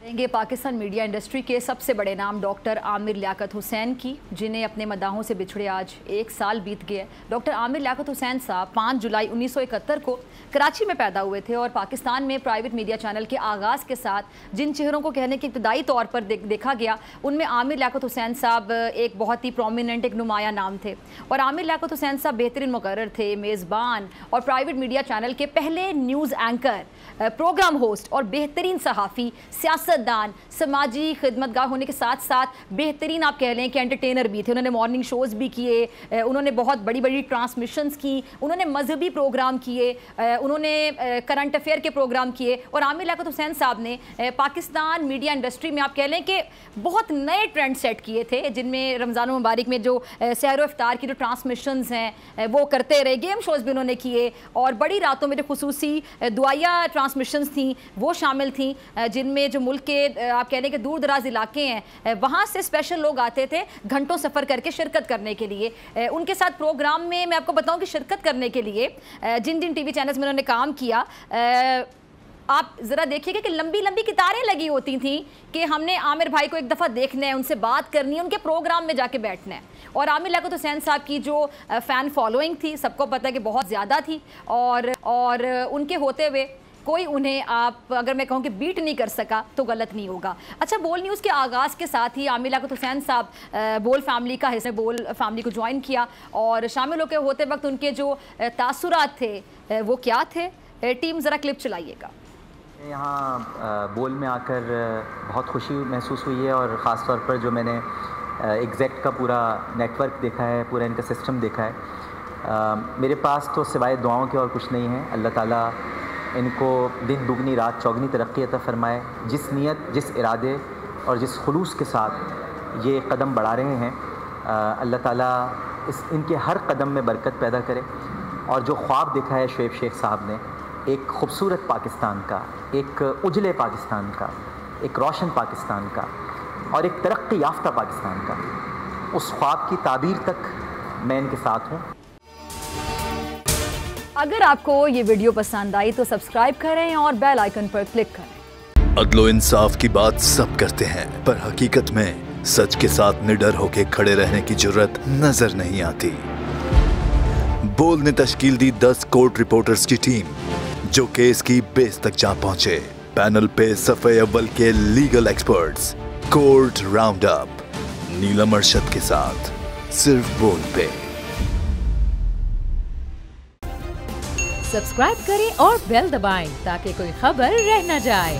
Pakistan media industry के सबसे बड़े नाम डॉक्टर आमिर लियाकत हुसैन की, जिन्हें अपने मदाहों से बिछड़े आज 1 साल बीत गए। डॉक्टर आमिर लियाकत हुसैन साहब 5 जुलाई 1971 को कराची में पैदा हुए थे और पाकिस्तान में प्राइवेट मीडिया चैनल के आगाज़ के साथ जिन चेहरों को कहने के इब्तदाई तौर पर देखा गया, उनमें आमिर लियाकत हुसैन साहब एक बहुत ही प्रोमिनेंट, एक नुमाया नाम थे। और आमिर लियाकत हुसैन साहब बेहतरीन मुकर्रर थे, मेज़बान और प्राइवेट मीडिया चैनल के पहले न्यूज़ एंकर, प्रोग्राम होस्ट और बेहतरीन सहाफ़ी, सियासतदान, समाजी खिदमतगार होने के साथ साथ बेहतरीन आप कह लें कि एंटरटेनर भी थे। उन्होंने मॉर्निंग शोज़ भी किए, उन्होंने बहुत बड़ी बड़ी ट्रांसमिशंस की, उन्होंने मजहबी प्रोग्राम किए, उन्होंने करंट अफेयर के प्रोग्राम किए। और आमिर लियाकत हुसैन साहब ने पाकिस्तान मीडिया इंडस्ट्री में आप कह लें कि बहुत नए ट्रेंड सेट किए थे, जिनमें रमज़ान मुबारक में जो सहर इफ्तार की जो ट्रांसमिशंस हैं वो करते रहे, गेम शोज़ भी उन्होंने किए और बड़ी रातों में जो खुसूसी दुआया ट्रांसमिशंस थी वो शामिल थी, जिनमें जो मुल्क के आप कह लें कि दूर दराज इलाके हैं वहाँ से स्पेशल लोग आते थे घंटों सफ़र करके शिरकत करने के लिए। उनके साथ प्रोग्राम में मैं आपको बताऊं कि शिरकत करने के लिए जिन जिन टीवी चैनल्स में उन्होंने काम किया, आप ज़रा देखिएगा कि लंबी लंबी कतारें लगी होती थी कि हमने आमिर भाई को एक दफ़ा देखना है, उनसे बात करनी है, उनके प्रोग्राम में जाके बैठना है। और आमिर लियाकत हुसैन साहब की जो फ़ैन फॉलोइंग थी सबको पता है कि बहुत ज़्यादा थी और उनके होते हुए कोई उन्हें, आप अगर मैं कहूँ कि बीट नहीं कर सका तो गलत नहीं होगा। अच्छा, बोल न्यूज़ के आगाज़ के साथ ही आमिर लियाकत हुसैन साहब बोल फैमिली का हिस्सा, बोल फैमिली को ज्वाइन किया और शामिल होकर होते वक्त उनके जो तासुरात थे वो क्या थे। टीम ज़रा क्लिप चलाइएगा। यहाँ बोल में आकर बहुत खुशी महसूस हुई है और ख़ास तौर पर जो मैंने एग्जैक्ट का पूरा नेटवर्क देखा है, पूरा इनका सिस्टम देखा है, मेरे पास तो सिवाय दुआओं के और कुछ नहीं है। अल्लाह ताला इनको दिन दुगनी रात चौगनी तरक्की अता फ़रमाए। जिस नीयत, जिस इरादे और जिस खुलूस के साथ ये कदम बढ़ा रहे हैं, अल्लाह ताला इनके हर कदम में बरकत पैदा करे। और जो ख्वाब देखा है शुएब शेख साहब ने, एक खूबसूरत पाकिस्तान का, एक उजले पाकिस्तान का, एक रोशन पाकिस्तान का और एक तरक्की याफ्ता पाकिस्तान का, उस ख्वाब की ताबीर तक मैं इनके साथ हूँ। अगर आपको ये वीडियो पसंद आई तो सब्सक्राइब करें और बेल आइकन पर क्लिक करें। अदलो इंसाफ की बात सब करते हैं, पर हकीकत में सच के साथ निडर होकर खड़े रहने की जुर्रत नजर नहीं आती। बोल ने तश्कील दी 10 कोर्ट रिपोर्टर्स की टीम, जो केस की बेस तक जा पहुंचे। पैनल पे सफ़े अव्वल के legal experts, court round up, Neelam Arshad के साथ सिर्फ बोल पे। सब्सक्राइब करें और बेल दबाएं ताकि कोई खबर रह न जाए।